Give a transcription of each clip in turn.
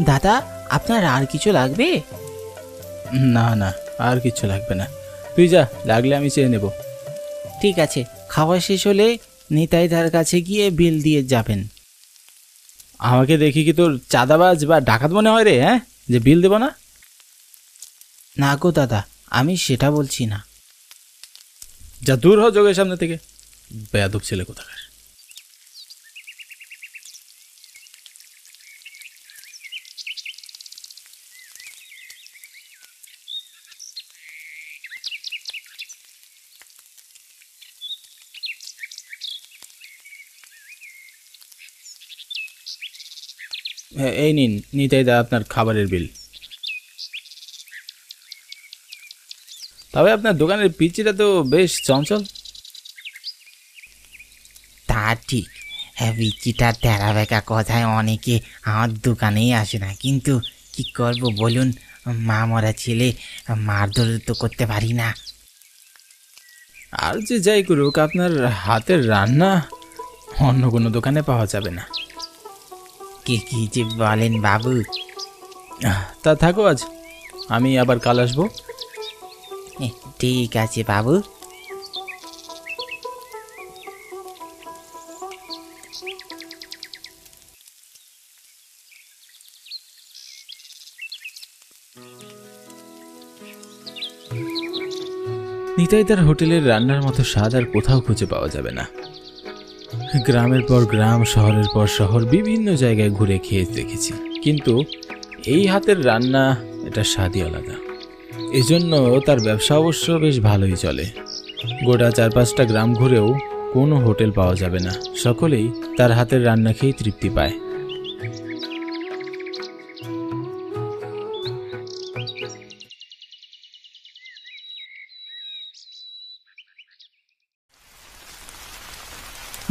দাদা, আপনার আর কিছু লাগবে? না না, আর কিছু লাগবে না, তুই যা, লাগলে আমি চেয়ে নেব। ঠিক আছে, খাওয়া শেষ হলে নিতাইদার কাছে গিয়ে বিল দিয়ে যাবেন। আমাকে দেখি কি তোর চাঁদাবাজ বা ডাকাত মনে হয় রে? হ্যাঁ, যে বিল দেব না? না গো দাদা, আমি সেটা বলছি না। যা দূর হ যোগের সামনে থেকে, বেয়াদব ছেলে কোথাকার। এই নিন নিতাইদা আপনার খাবারের বিল। তবে আপনার দোকানের পিচিটা তো বেশ চঞ্চল। তা ঠিক, হ্যাঁ, বিচিটা তেরা বেকা কথায় অনেকে আমার দোকানেই আসে না, কিন্তু কি করব বলুন, মা মরা ছেলে, মারধর তো করতে পারি না। আর যে যাই করুক, আপনার হাতের রান্না অন্য কোনো দোকানে পাওয়া যাবে না। কি যে বলেন বাবু? তা থাকো আজ, আমি আবার কাল আসবো। ঠিক আছে বাবু। নিতাইদার হোটেলের রান্নার মতো স্বাদ আর কোথাও খুঁজে পাওয়া যাবে না। গ্রামের পর গ্রাম, শহরের পর শহর, বিভিন্ন জায়গায় ঘুরে খেয়ে দেখেছি, কিন্তু এই হাতের রান্না, এটা স্বাদই আলাদা। এজন্য তার ব্যবসা অবশ্য বেশ ভালোই চলে। গোটা 4-5টা গ্রাম ঘুরেও কোনো হোটেল পাওয়া যাবে না, সকলেই তার হাতের রান্না খেয়েই তৃপ্তি পায়।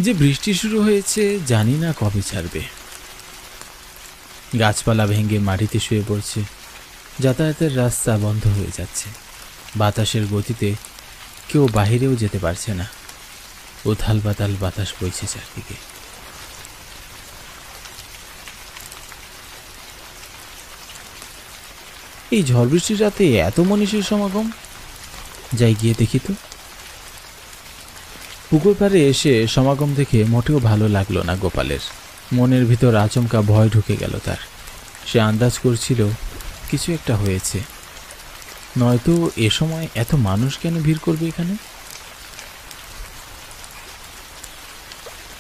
যে বৃষ্টি শুরু হয়েছে, জানি না কবে ছাড়বে। গাছপালা ভেঙে মাটিতে শুয়ে পড়ছে, যাতায়াতের রাস্তা বন্ধ হয়ে যাচ্ছে, বাতাসের গতিতে কেউ বাহিরেও যেতে পারছে না, উথাল পাতাল বাতাস বইছে চারদিকে। এই ঝড় বৃষ্টির রাতে এত মনীষীর সমাগম, যাই গিয়ে দেখি তো। পুকুর পাড়ে এসে সমাগম দেখে মোটেও ভালো লাগলো না গোপালের। মনের ভিতর আচমকা ভয় ঢুকে গেল তার। সে আন্দাজ করছিল কিছু একটা হয়েছে, নয়তো এ সময় এত মানুষ কেন ভিড় করবে এখানে।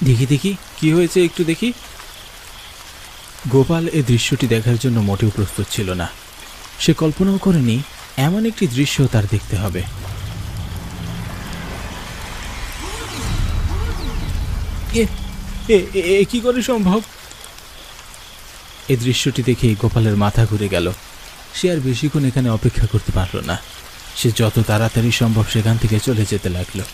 দেখি দেখি কি হয়েছে, একটু দেখি। গোপাল এই দৃশ্যটি দেখার জন্য মোটেও প্রস্তুত ছিল না। সে কল্পনাও করেনি এমন একটি দৃশ্য তার দেখতে হবে। কি করে সম্ভব? এই দৃশ্যটি দেখে গোপালের মাথা ঘুরে গেল। সে আর বেশিক্ষণ এখানে অপেক্ষা করতে পারল না। সে যত তাড়াতাড়ি সম্ভব সেখান থেকে চলে যেতে লাগলো।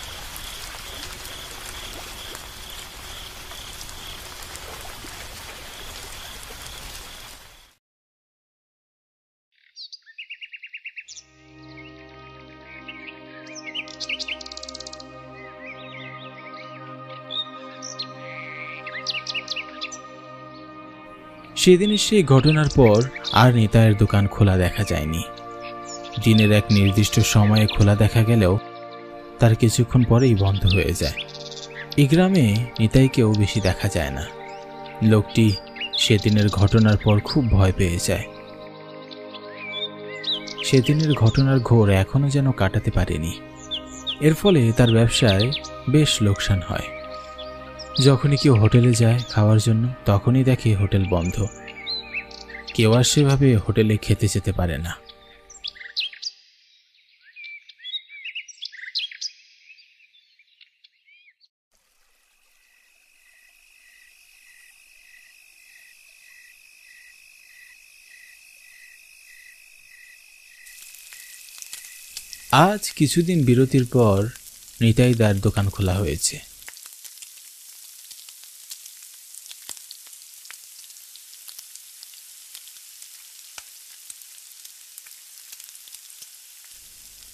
সেদিনের সেই ঘটনার পর আর নিতাইয়ের দোকান খোলা দেখা যায়নি। দিনের এক নির্দিষ্ট সময়ে খোলা দেখা গেলেও তার কিছুক্ষণ পরেই বন্ধ হয়ে যায়। এই গ্রামে নিতাইকেও বেশি দেখা যায় না। লোকটি সেদিনের ঘটনার পর খুব ভয় পেয়ে যায়। সেদিনের ঘটনার ঘোর এখনো যেন কাটাতে পারেনি। এর ফলে তার ব্যবসায় বেশ লোকসান হয়। যখনই কেউ হোটেলে যায় খাওয়ার জন্য, তখনই দেখে হোটেল বন্ধ। কেউ আর সেভাবে হোটেলে খেতে যেতে পারে না। আজ কিছুদিন বিরতির পর নিতাইদার দোকান খোলা হয়েছে।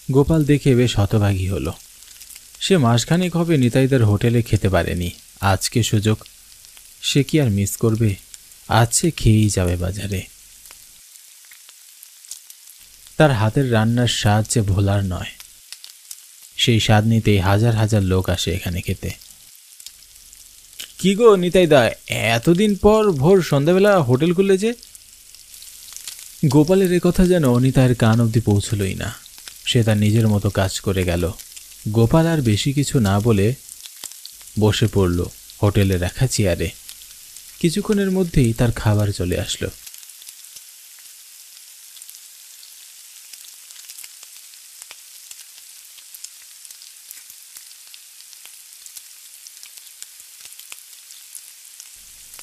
গোপাল দেখে বেশ হতভাগী হলো। সে মাসখানেক হবে নিতাইদার হোটেলে খেতে পারেনি। আজকে সুযোগ, সে কি আর মিস করবে? আজ সে খেয়েই যাবে বাজারে। তার হাতের রান্নার স্বাদ যে ভোলার নয়। সেই স্বাদ নিতেই হাজার হাজার লোক আসে এখানে খেতে। কি গো নিতাই দা, এতদিন পর ভোর সন্ধ্যাবেলা হোটেল খুললে যে? গোপালের কথা যেন নিতাইয়ের কান অবধি পৌঁছলই না। সে তার নিজের মতো কাজ করে গেল। গোপাল আর বেশি কিছু না বলে বসে পড়ল হোটেলে রাখা চেয়ারে। কিছুক্ষণের মধ্যেই তার খাবার চলে আসলো।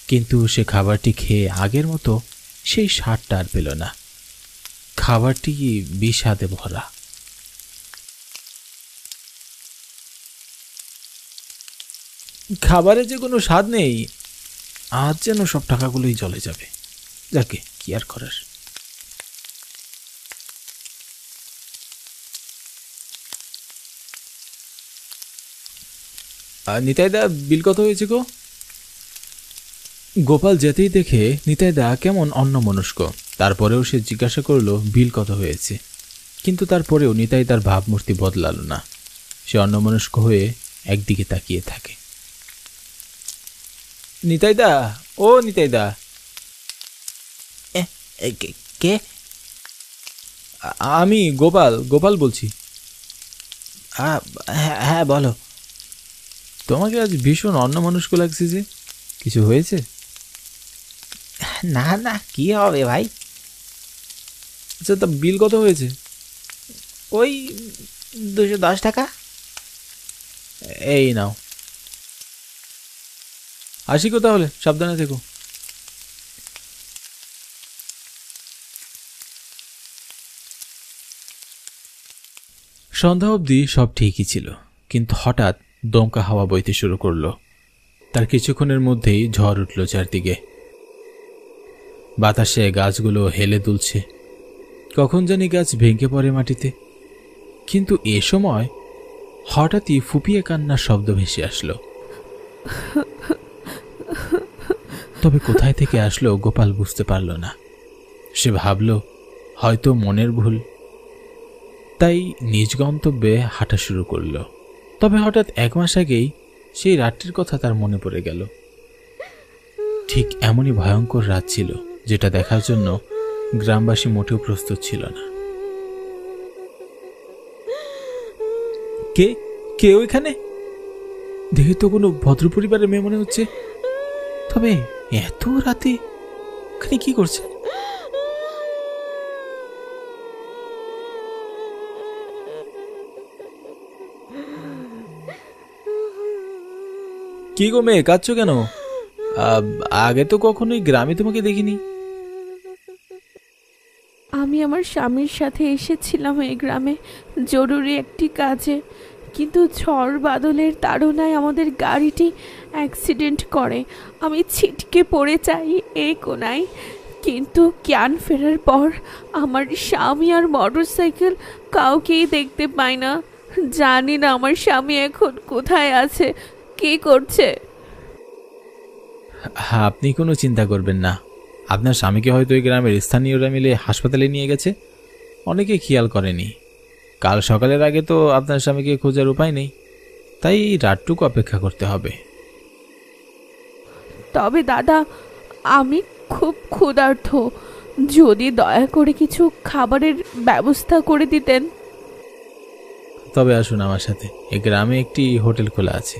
কিন্তু সে খাবারটি খেয়ে আগের মতো সেই স্বাদটা আর পেল না। খাবারটি বিষাদে ভরা। খাবারে যে কোনো স্বাদ নেই। আজ যেন সব টাকাগুলোই জলে যাবে। যাকে কি আর করার। নিতাই দা, বিল কত হয়েছে গো? গোপাল যেতেই দেখে নিতাই দা কেমন অন্যমনস্ক। তারপরেও সে জিজ্ঞাসা করলো বিল কত হয়েছে। কিন্তু তারপরেও নিতাই তার ভাবমূর্তি বদলালো না। সে অন্যমনস্ক হয়ে একদিকে তাকিয়ে থাকে। নিতাই দা, ও নিতাই দা। কে? আমি গোপাল, গোপাল বলছি। হ্যাঁ বলো। তোমাকে আজ ভীষণ অন্যমনস্ক লাগছে যে, কিছু হয়েছে? না না, কি হবে ভাই? আচ্ছা, তা বিল কত হয়েছে? ওই 210 টাকা। এই নাও। আসি গো তাহলে, সাবধানে থেকো। সন্ধ্যা অবধি সব ঠিকই ছিল, কিন্তু হঠাৎ দমকা হাওয়া বইতে শুরু করলো। তার কিছুক্ষণের মধ্যেই ঝড় উঠল চারদিকে। বাতাসে গাছগুলো হেলে দুলছে। কখন জানি গাছ ভেঙে পড়ে মাটিতে। কিন্তু এ সময় হঠাৎই ফুপিয়ে কান্নার শব্দ ভেসে আসলো। তবে কোথায় থেকে আসলো গোপাল বুঝতে পারল না। সে ভাবল হয়তো মনের ভুল, তাই নিজ গন্তব্যে হাঁটা শুরু করল। তবে হঠাৎ 1 মাস আগেই সেই রাতটির কথা তার মনে পড়ে গেল। ঠিক এমনই ভয়ঙ্কর রাত ছিল, যেটা দেখার জন্য গ্রামবাসী মোটেও প্রস্তুত ছিল না। কে কে ওইখানে? দেখে তো কোনো ভদ্র পরিবারের মেয়ে মনে হচ্ছে। তবে এত রাতে ওখানে কি করছে? কি গো মেয়ে, কাঁদছো কেন? আগে তো কখনোই গ্রামে তোমাকে দেখিনি। আমি আমার স্বামীর সাথে এসেছিলাম এই গ্রামে জরুরি একটি কাজে, কিন্তু ঝড় বাদলের তাড়নায় আমাদের গাড়িটি অ্যাক্সিডেন্ট করে। আমি ছিটকে পড়ে যাই এই কোনায়, কিন্তু জ্ঞান ফেরার পর আমার স্বামী আর মোটরসাইকেল কাউকেই দেখতে পাই না। জানি না আমার স্বামী এখন কোথায় আছে, কি করছে। আপনি কোনো চিন্তা করবেন না। আপনার স্বামীকে হয়তো ওই গ্রামের স্থানীয়রা মিলে হাসপাতালে নিয়ে গেছে। অনেকে খেয়াল করেনি। কাল সকালের আগে তো আপনার স্বামীকে খোঁজার উপায় নেই, তাই রাতটুকু অপেক্ষা করতে হবে। তবে দাদা, আমি খুব ক্ষুধার্ত, যদি দয়া করে কিছু খাবারের ব্যবস্থা করে দিতেন। তবে আসুন আমার সাথে, এই গ্রামে একটি হোটেল খোলা আছে।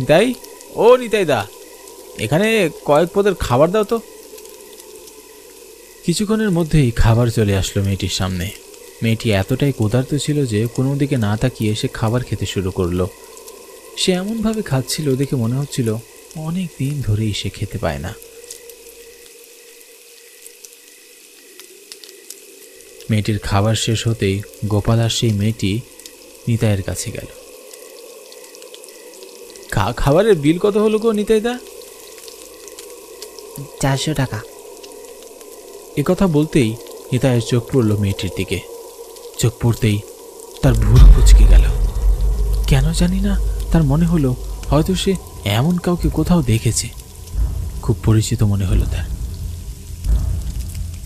তাই ও নিতাই দা, এখানে কয়েক পদের খাবার দাও তো। কিছুক্ষণের মধ্যেই খাবার চলে আসলো মেয়েটির সামনে। মেয়েটি এতটাই ক্ষুধার্ত ছিল যে কোনো দিকে না তাকিয়ে সে খাবার খেতে শুরু করলো। সে এমনভাবে খাচ্ছিল দেখে মনে হচ্ছিল অনেক দিন ধরেই সে খেতে পায় না। মেয়েটির খাবার শেষ হতেই গোপাল আর সেই মেয়েটি নিতাইয়ের কাছে গেল। খাবারের বিল কত হলো গো নিতাই দা? 400 টাকা। কথা বলতেই নিতাইয়ের চোখ পড়ল মেয়েটির দিকে। চোখ পড়তেই তার ভুরু কুঁচকে গেল। কেন জানি না, তার মনে হলো হয়তো সে এমন কাউকে কোথাও দেখেছে। খুব পরিচিত মনে হলো তার।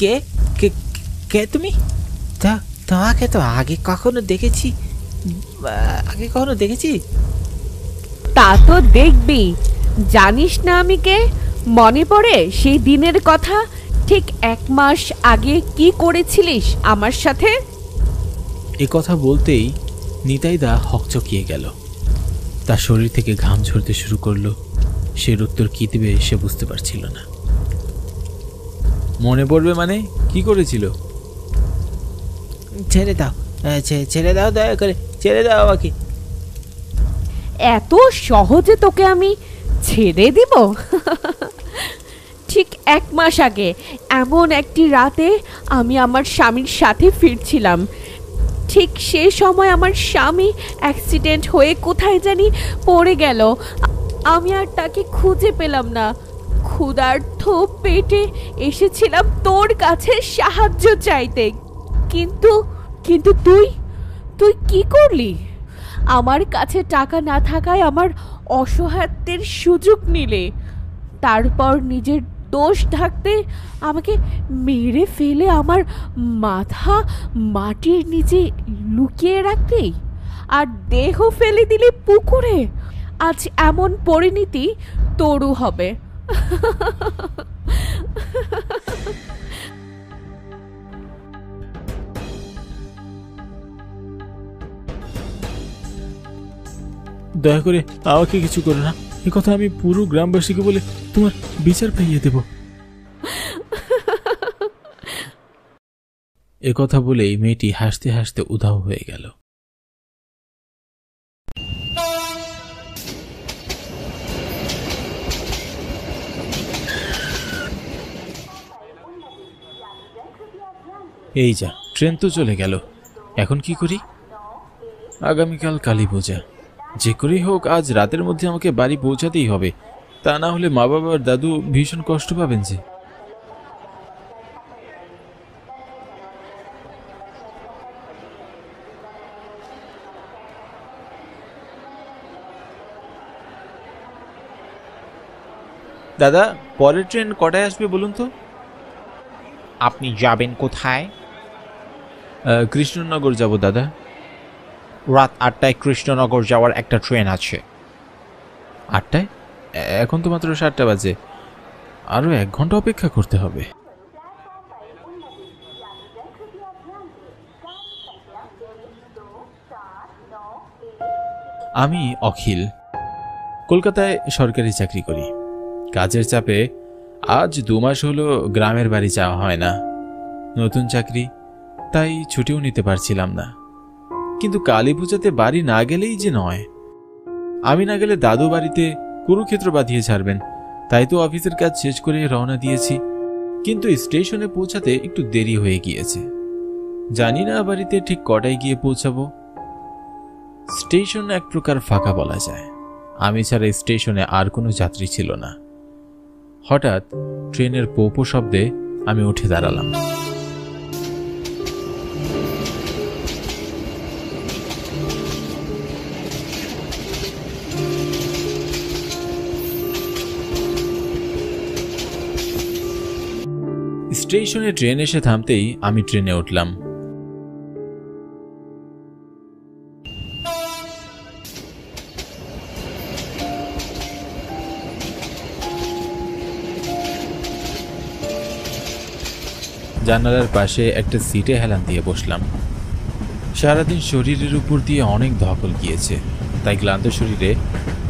কে কে কে তুমি? তোমাকে তো আগে কখনো দেখেছি। তা তো দেখবি, জানিস না আমি কে? মনে পড়ে সেই দিনের কথা? ঠিক 1 মাস আগে কি করেছিলিস আমার সাথে? কথা বলতেই নিতাইদা হকচকিয়ে গেল। তার শরীর থেকে ঘাম ঝরতে শুরু করলো। সে উত্তর কি দেবে সে বুঝতে পারছিল না। মনে পড়বে মানে কি করেছিল? ছেড়ে দাও, ছেড়ে দাও, দয়া করে ছেড়ে দাও আমাকে। এত সহজে তোকে আমি ছেড়ে দিব? ঠিক 1 মাস আগে এমন একটি রাতে আমি আমার স্বামীর সাথে ফিরছিলাম। ঠিক সে সময় আমার স্বামী অ্যাক্সিডেন্ট হয়ে কোথায় জানি পড়ে গেল। আমি আর তাকে খুঁজে পেলাম না। ক্ষুধার্ত পেটে এসেছিলাম তোর কাছে সাহায্য চাইতে, কিন্তু কিন্তু তুই কি করলি? আমার কাছে টাকা না থাকায় আমার অসহায়ত্বের সুযোগ নিলে, তারপর নিজের দোষ ঢাকতে আমাকে মেরে ফেলে আমার মাথা মাটির নিচে লুকিয়ে রাখলি আর দেহ ফেলে দিলি পুকুরে। আজ এমন পরিণতি তোরও হবে। দয়া করে আমাকে কিছু করো না। কথা আমি পুরো গ্রামবাসীকে বলে তোমার বিচার পাইয়ে দেব। কথা বলেই মেয়েটি হাসতে হাসতে উধাও হয়ে গেল। এই যা, ট্রেন তো চলে গেল। এখন কি করি? আগামীকাল কালী পূজা। যে করেই হোক আজ রাতের মধ্যে আমাকে বাড়ি পৌঁছাতেই হবে। তা না হলে মা বাবার দাদু ভীষণ কষ্ট পাবেন যে। দাদা, পরের ট্রেন কটায় আসবে বলুন তো? আপনি যাবেন কোথায়? কৃষ্ণনগর যাব দাদা। রাত 8টায় কৃষ্ণনগর যাওয়ার একটা ট্রেন আছে। 8টায়? এখন তো মাত্র 7টা বাজে। আরো 1 ঘন্টা অপেক্ষা করতে হবে। আমি অখিল, কলকাতায় সরকারি চাকরি করি। কাজের চাপে আজ 2 মাস হলো গ্রামের বাড়ি যাওয়া হয় না। নতুন চাকরি, তাই ছুটিও নিতে পারছিলাম না। কিন্তু কালী পূজাতে বাড়ি না গেলেই যে নয়। আমি না গেলে দাদু বাড়িতে কুরুক্ষেত্র বাঁধিয়ে ছাড়বেন। তাই তো অফিসের কাজ শেষ করে রওনা দিয়েছি। কিন্তু স্টেশনে পৌঁছাতে একটু দেরি হয়ে গিয়েছে। জানি না বাড়িতে ঠিক কটায় গিয়ে পৌঁছাবো। স্টেশন এক প্রকার ফাঁকা বলা যায়। আমি ছাড়া স্টেশনে আর কোনো যাত্রী ছিল না। হঠাৎ ট্রেনের পোপো শব্দে আমি উঠে দাঁড়ালাম। স্টেশনে ট্রেন এসে থামতেই আমি ট্রেনে উঠলাম। জানালার পাশে একটা সিটে হেলান দিয়ে বসলাম। সারাদিন শরীরের উপর দিয়ে অনেক ধকল গিয়েছে, তাই ক্লান্ত শরীরে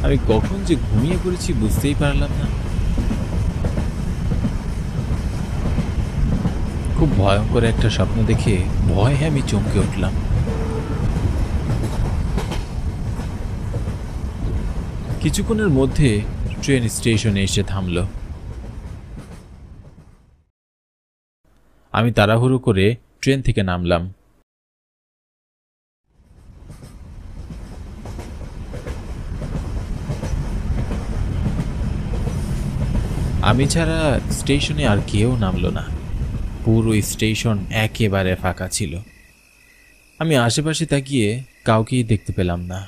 আমি কখন যে ঘুমিয়ে পড়েছি বুঝতেই পারলাম না। খুব ভয়ঙ্কর একটা স্বপ্ন দেখে ভয়ে আমি চমকে উঠলাম। কিছুক্ষণের মধ্যে ট্রেন স্টেশনে এসে থামল। আমি তাড়াহুড়ো করে ট্রেন থেকে নামলাম। আমি ছাড়া স্টেশনে আর কেউ নামলো না। পুরো স্টেশন একেবারে ফাঁকা ছিল। আমি আশেপাশে তাকিয়ে কাউকেই দেখতে পেলাম না,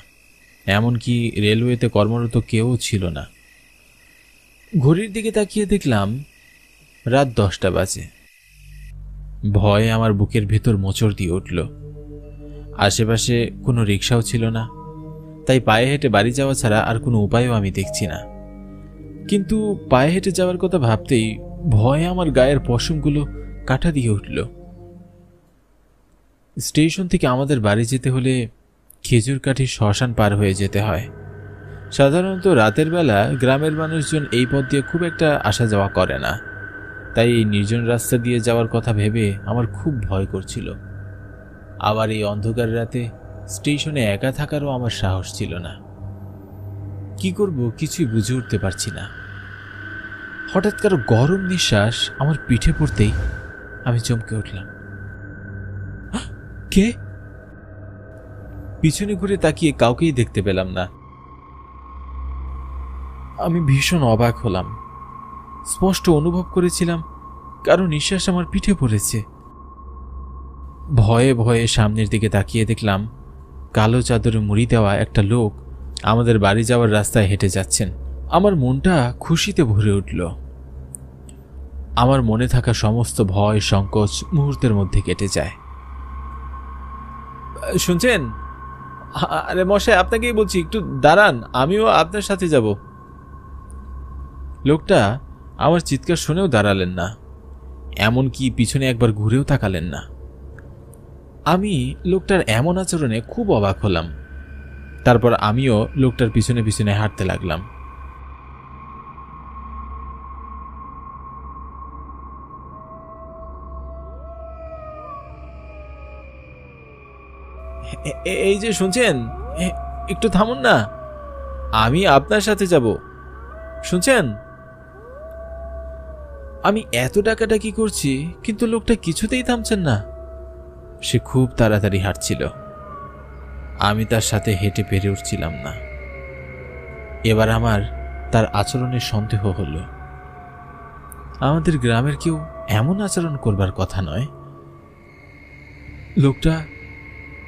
এমনকি রেলওয়েতে কর্মরত কেউ ছিল না। ঘড়ির দিকে তাকিয়ে দেখলাম রাত 10টা বাজে। ভয়ে আমার বুকের ভেতর মোচড় দিয়ে উঠল। আশেপাশে কোনো রিক্সাও ছিল না, তাই পায়ে হেঁটে বাড়ি যাওয়া ছাড়া আর কোনো উপায়ও আমি দেখছি না। কিন্তু পায়ে হেঁটে যাওয়ার কথা ভাবতেই ভয়ে আমার গায়ের পশমগুলো কাটা দিয়ে উঠল। স্টেশন থেকে আমাদের বাড়ি যেতে হলে খেজুরকাঠি শ্মশান পার হয়ে যেতে হয়। সাধারণত রাতের বেলা গ্রামের মানুষজন এই পথ দিয়ে খুব একটা আসা যাওয়া করে না, তাই এই নির্জন রাস্তা দিয়ে যাওয়ার কথা ভেবে আমার খুব ভয় করছিল। আবার এই অন্ধকার রাতে স্টেশনে একা থাকারও আমার সাহস ছিল না। কি করব কিছুই বুঝে উঠতে পারছি না। হঠাৎ কারো গরম নিঃশ্বাস আমার পিঠে পড়তেই আমি চমকে উঠলাম। কে? পিছনে ঘুরে তাকিয়ে কাউকেই দেখতে পেলাম না। আমি ভীষণ অবাক হলাম। স্পষ্ট অনুভব করেছিলাম কারো নিঃশ্বাস আমার পিঠে পড়েছে। ভয়ে ভয়ে সামনের দিকে তাকিয়ে দেখলাম কালো চাদরে মুড়ি দেওয়া একটা লোক আমাদের বাড়ি যাওয়ার রাস্তায় হেঁটে যাচ্ছেন। আমার মনটা খুশিতে ভরে উঠল। আমার মনে থাকা সমস্ত ভয় সংকোচ মুহূর্তের মধ্যে কেটে যায়। শুনছেন? আরে মশাই, আপনাকেই বলছি, একটু দাঁড়ান, আমিও আপনার সাথে যাব। লোকটা আমার চিৎকার শুনেও দাঁড়ালেন না, এমনকি পিছনে একবার ঘুরেও তাকালেন না। আমি লোকটার এমন আচরণে খুব অবাক হলাম। তারপর আমিও লোকটার পিছনে পিছনে হাঁটতে লাগলাম। এই যে শুনছেন, একটু থামুন না, আমি আপনার সাথে যাব, শুনছেন? আমি এত ডাকাডাকি করছি কিন্তু লোকটা কিছুতেই থামছেন না। সে খুব তাড়াতাড়ি হাঁটছিল, আমি তার সাথে হেঁটে পেরে উঠছিলাম না। এবার আমার তার আচরণের সন্দেহ হলো। আমাদের গ্রামের কেউ এমন আচরণ করবার কথা নয়। লোকটা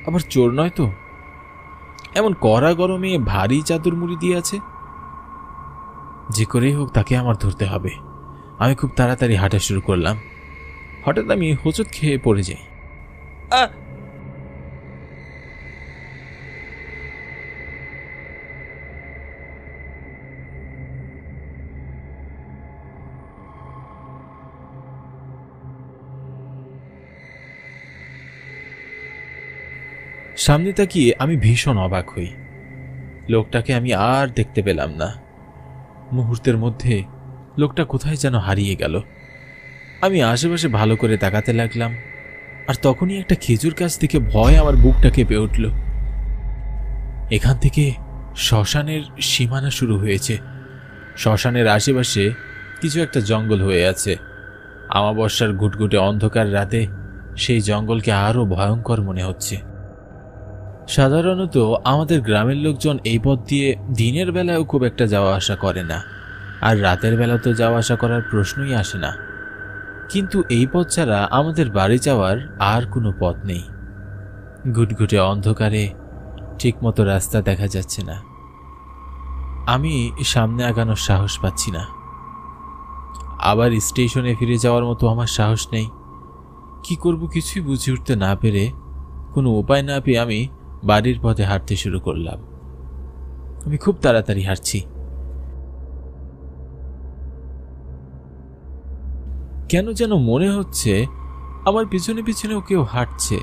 আবার চোর নয় তো? এমন কড়া গরমে ভারী চাদর মুড়ি দিয়ে আছে। যে করেই হোক তাকে আমার ধরতে হবে। আমি খুব তাড়াতাড়ি হাঁটা শুরু করলাম। হঠাৎ আমি হোঁচট খেয়ে পড়ে যাই। সামনে তাকিয়ে আমি ভীষণ অবাক হই। লোকটাকে আমি আর দেখতে পেলাম না। মুহূর্তের মধ্যে লোকটা কোথায় যেন হারিয়ে গেল। আমি আশেপাশে ভালো করে তাকাতে লাগলাম, আর তখনই একটা খেজুর গাছ থেকে ভয় আমার বুকটা কেঁপে উঠল। এখান থেকে শ্মশানের সীমানা শুরু হয়েছে। শ্মশানের আশেপাশে কিছু একটা জঙ্গল হয়ে আছে। আমাবস্যার ঘুটঘুটে অন্ধকার রাতে সেই জঙ্গলকে আরো ভয়ঙ্কর মনে হচ্ছে। সাধারণত আমাদের গ্রামের লোকজন এই পথ দিয়ে দিনের বেলায়ও খুব একটা যাওয়া আসা করে না, আর রাতের বেলা তো যাওয়া আসা করার প্রশ্নই আসে না। কিন্তু এই পথ ছাড়া আমাদের বাড়ি যাওয়ার আর কোনো পথ নেই। ঘুটঘুটে অন্ধকারে ঠিকমতো রাস্তা দেখা যাচ্ছে না। আমি সামনে আগানোর সাহস পাচ্ছি না। আবার স্টেশনে ফিরে যাওয়ার মতো আমার সাহস নেই। কি করব কিছুই বুঝে উঠতে না পেরে, কোনো উপায় না পেয়ে আমি বাড়ির পথে হাঁটতে শুরু করলাম। আমি খুব তাড়াতাড়ি হাঁটছি। কেন যেন মনে হচ্ছে আমার পিছনে পিছনেও কেউ হাঁটছে,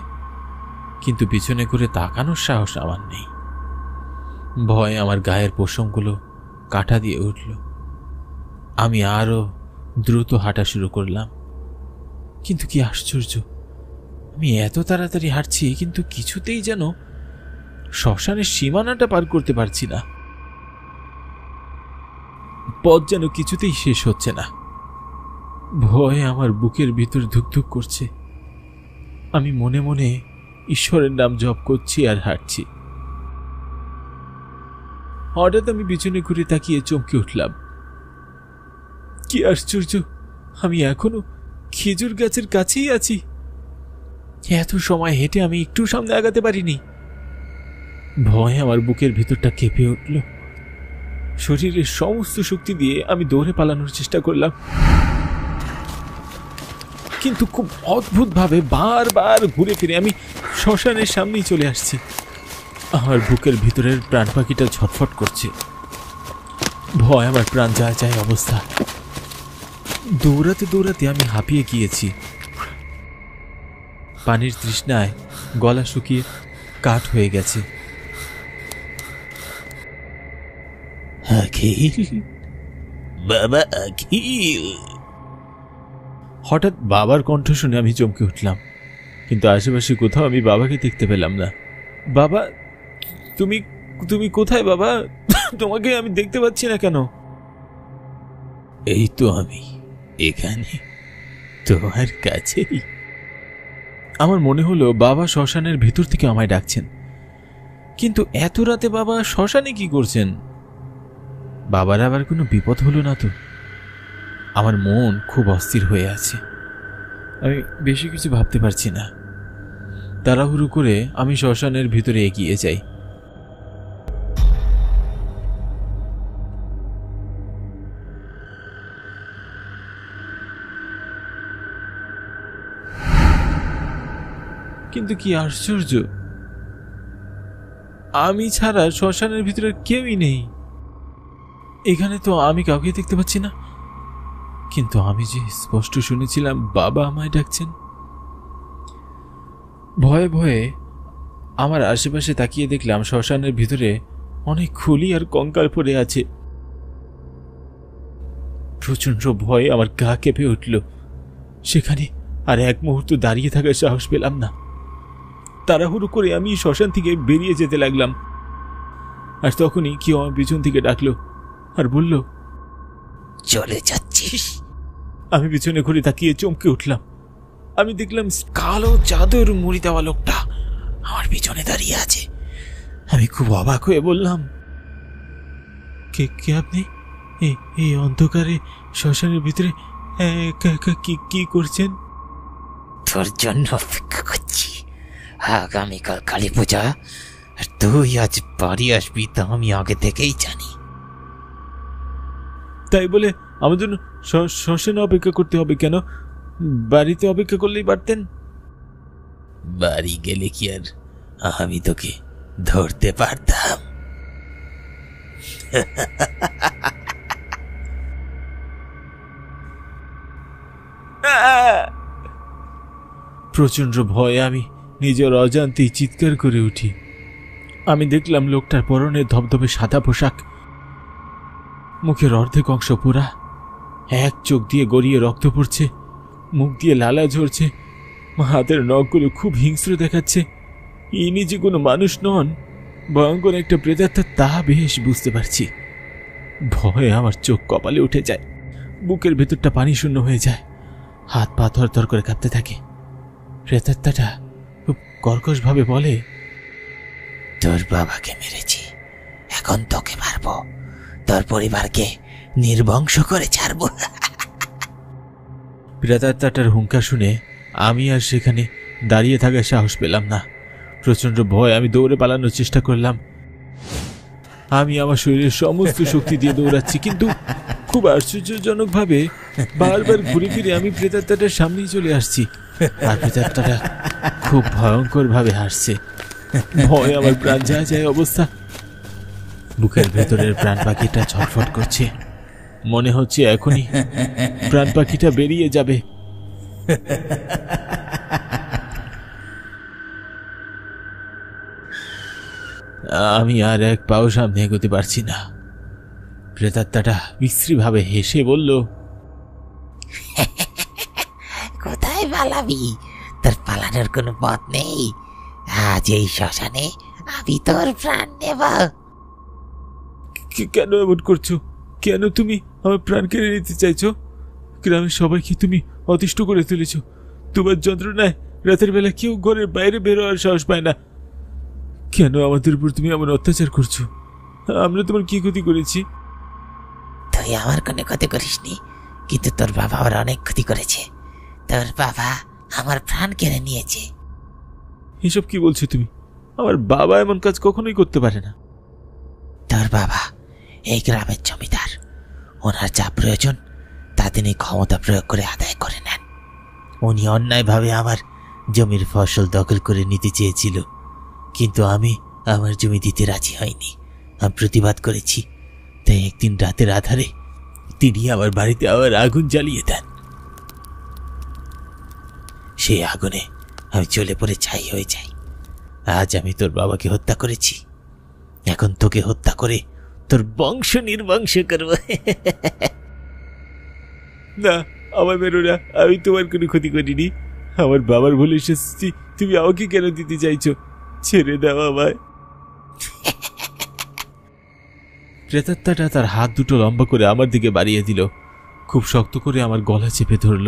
কিন্তু পিছনে করে তাকানোর সাহস আমার নেই। ভয়ে আমার গায়ের পশমগুলো কাটা দিয়ে উঠল। আমি আরো দ্রুত হাঁটা শুরু করলাম। কিন্তু কি আশ্চর্য, আমি এত তাড়াতাড়ি হাঁটছি কিন্তু কিছুতেই যেন শ্মশানের সীমানাটা পার করতে পারছি না। পথ যেন কিছুতেই শেষ হচ্ছে না। ভয়ে আমার বুকের ভিতর ধুকধুক করছে। আমি মনে মনে ঈশ্বরের নাম জপ করছি আর হাঁটছি। হঠাৎ আমি পিছনে ঘুরে তাকিয়ে চমকে উঠলাম। কি আশ্চর্য, আমি এখনো খেজুর গাছের কাছেই আছি। এত সময় হেঁটে আমি একটু সামনে আগাতে পারিনি। ভয়ে আমার বুকের ভিতরটা কেঁপে উঠল। শরীরের সমস্ত শক্তি দিয়ে আমি দৌড়ে পালানোর চেষ্টা করলাম, কিন্তু খুব অদ্ভুতভাবে বারবার ঘুরে ফিরে আমি শ্মশানের সামনেই চলে আসছি। আমার বুকের ভিতরের প্রাণ পাখিটা ছটফট করছে। ভয় আমার প্রাণ যায় যায় অবস্থা। দৌড়াতে দৌড়াতে আমি হাঁপিয়ে গিয়েছি। পানির তৃষ্ণায় গলা শুকিয়ে কাঠ হয়ে গেছে। বাবা আখিল। হঠাৎ বাবার কণ্ঠ শুনে আমি চমকে উঠলাম, কিন্তু আশেপাশে কোথাও আমি বাবাকে দেখতে পেলাম না। বাবা, তুমি তুমি কোথায় বাবা? তোমাকে আমি দেখতে পাচ্ছি না কেন? এই তো আমি এখানে, তোমার কাছেই। আমার মনে হলো বাবা শ্মশানের ভেতর থেকে আমায় ডাকছেন, কিন্তু এত রাতে বাবা শ্মশানে কি করছেন? বাবার আবার কোনো বিপদ হলো না তো? আমার মন খুব অস্থির হয়ে আছে, আমি বেশি কিছু ভাবতে পারছি না। তাড়াহুড়ো করে আমি শ্মশানের ভিতরে এগিয়ে যাই। কিন্তু কি আশ্চর্য, আমি ছাড়া শ্মশানের ভিতরে কেউই নেই। এখানে তো আমি কাউকে দেখতে পাচ্ছি না, কিন্তু আমি যে স্পষ্ট শুনেছিলাম বাবা আমায় ডাকছেন। ভয়ে ভয়ে আমার আশেপাশে তাকিয়ে দেখলাম শ্মশানের ভিতরে অনেক খুলি আর কঙ্কাল পড়ে আছে। প্রচন্ড ভয়ে আমার গা কেঁপে উঠল। সেখানে আর এক মুহূর্ত দাঁড়িয়ে থাকার সাহস পেলাম না। তাড়াহুড়ো করে আমি শ্মশান থেকে বেরিয়ে যেতে লাগলাম, আর তখনই কেউ আমার পিছন থেকে ডাকলো আর বলল, চলে যাচ্ছিস? আমি পিছনে ঘুরে তাকিয়ে চমকে উঠলাম। আমি দেখলাম কালো চাদর মুড়ি দেওয়া লোকটা আমার পিছনে দাঁড়িয়ে আছে। আমি খুব অবাক হয়ে বললাম, কে কে আপনি? এই অন্ধকারে শ্মশানের ভিতরে কি করছেন? তোর জন্য অপেক্ষা করছি। আগামীকাল কালী পূজা, আর তুই আজ বাড়ি আসবি তা আমি আগে থেকেই জানি। তাই বলে আমার জন্য শ্মশানে অপেক্ষা করতে হবে কেন? বাড়িতে অপেক্ষা করলেই পারতেন। বাড়ি গেলে কি আর আমি তোকে ধরতে পারতাম? প্রচন্ড ভয়ে আমি নিজের অজান্তেই চিৎকার করে উঠি। আমি দেখলাম লোকটার পরনে ধবধবে সাদা পোশাক, মুখের অর্ধেক অংশ পোড়া, এক চোখ দিয়ে গড়িয়ে রক্ত পড়ছে, মুখ দিয়ে লালা ঝরছে, হাতের নখগুলো খুব হিংস্র দেখাচ্ছে। ইনি যে কোনো মানুষ নন, ভয়ঙ্কর একটা প্রেতাত্মা, তা বেশ বুঝতে পারছি। ভয়ে আমার চোখ কপালে উঠে যায়, বুকের ভেতরটা পানি শূন্য হয়ে যায়, হাত পা থরথর করে কাঁপতে থাকে। প্রেতাত্মাটা খুব কর্কশভাবে বলে, তোর বাবাকে মেরেছি, এখন তোকে মারবো, তোর পরিবারকে নির্বংশ করে ছাড়বো। প্রেতাত্মাটার হুঙ্কার শুনে আমি আর সেখানে দাঁড়িয়ে থাকার সাহস পেলাম না। প্রচন্ড ভয় আমি দৌড়ে পালানোর চেষ্টা করলাম। আমি আমার শরীরের সমস্ত শক্তি দিয়ে দৌড়াচ্ছি, কিন্তু খুব আশ্চর্যজনকভাবে বারবার ঘুরে ফিরে আমি প্রেতাত্মাটার সামনেই চলে আসছি, আর প্রেতাত্মাটা খুব ভয়ঙ্কর ভাবে হাসছে। ভয় আমার প্রাণ যায় যায় অবস্থা। বুকের ভেতরের প্রাণ পাখিটা ছটফট করছে, মনে হচ্ছে এখনই প্রাণ পাখিটা বেরিয়ে যাবে। আমি আর এক পাও সামনে এগোতে পারছি না। প্রেতাত্মাটা বিশ্রীভাবে হেসে বলল, কোথায় পালাবি? তোর পালানোর কোনো পথ নেই। আজ এই শ্মশানে আমি তোর প্রাণ নেব। কেন এমন করছো? কেন তুমি আমার প্রাণ কেড়ে নিতে চাইছো? গ্রামের সবাইকে তুমি অতিষ্ঠ করে তুলেছ। তোমার যন্ত্রণায় রাতের বেলা কেউ ঘরের বাইরে বের হওয়ার সাহস পায় না। কেন আমাদের উপর তুমি এমন অত্যাচার করছো? আমরা তোমার কি ক্ষতি করেছি? তুই আমার কোনো ক্ষতি করিসনি, কিন্তু তোর বাবা আমার অনেক ক্ষতি করেছে। তোর বাবা আমার প্রাণ কেড়ে নিয়েছে। এসব কি বলছো তুমি? আমার বাবা এমন কাজ কখনোই করতে পারে না। তোর বাবা এই গ্রামের জমিদার, ওনার যা প্রয়োজন তা তিনি ক্ষমতা প্রয়োগ করে আদায় করে নেন। উনি অন্যায়ভাবে আমার জমির ফসল দখল করে নিতে চেয়েছিল, কিন্তু আমি আমার জমি দিতে রাজি হয়নি। আমি প্রতিবাদ করেছি, তাই একদিন রাতের আধারে তিনি আমার বাড়িতে আবার আগুন জ্বালিয়ে দেন। সেই আগুনে আমি জ্বলে পড়ে ছাই হয়ে যাই। আজ আমি তোর বাবাকে হত্যা করেছি, এখন তোকে হত্যা করে তোর বংশ নির্বংশ করব। না, আমার মেরো না, আমি তোমার কোনো ক্ষতি করিনি। আমার বাবার ভুলে এসেছি, তুমি আমাকে কেন দিতে চাইছো? ছেড়ে দাও আমায়। প্রেতাত্মাটা তার হাত দুটো লম্বা করে আমার দিকে বাড়িয়ে দিল, খুব শক্ত করে আমার গলা চেপে ধরল।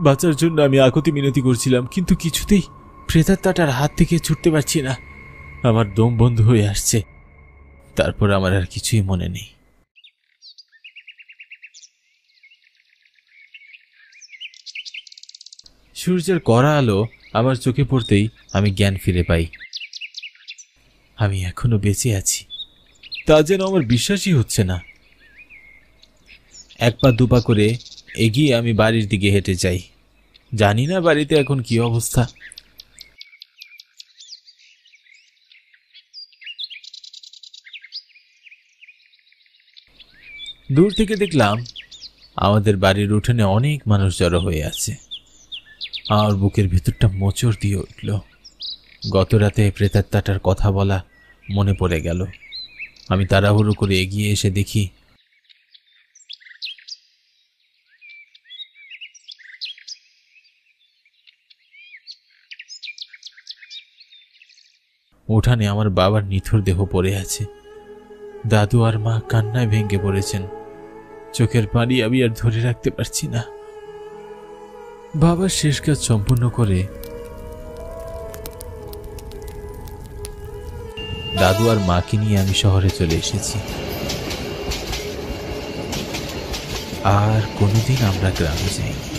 বাঁচার জন্য আমি আকুতি মিনতি করছিলাম, কিন্তু কিছুতেই প্রেতাত্মাটার হাত থেকে ছুটতে পারছি না। আমার দম বন্ধ হয়ে আসছে। তারপর আমার আর কিছুই মনে নেই। সূর্যের কড়া আলো আমার চোখে পড়তেই আমি জ্ঞান ফিরে পাই। আমি এখনো বেঁচে আছি, তা যেন আমার বিশ্বাসই হচ্ছে না। এক পা দুপা করে এগিয়ে আমি বাড়ির দিকে হেঁটে যাই। জানি না বাড়িতে এখন কি অবস্থা। দূর থেকে দেখলাম আমাদের বাড়ির উঠোনে অনেক মানুষ জড়ো হয়ে আছে। আমার বুকের ভেতরটা মোচড় দিয়ে উঠল। গত রাতে প্রেতাত্মাটার কথা বলা মনে পড়ে গেল। আমি তাড়াহুড়ো করে এগিয়ে এসে দেখি উঠানে আমার বাবার নিথর দেহ পড়ে আছে। দাদু আর মা কান্নায় ভেঙে পড়েছেন। চোখের পানি আমি আর ধরে রাখতে পারছি না। বাবার শেষ কাজ সম্পূর্ণ করে দাদু আর মাকে নিয়ে আমি শহরে চলে এসেছি। আর কোনোদিন আমরা গ্রামে যাইনি।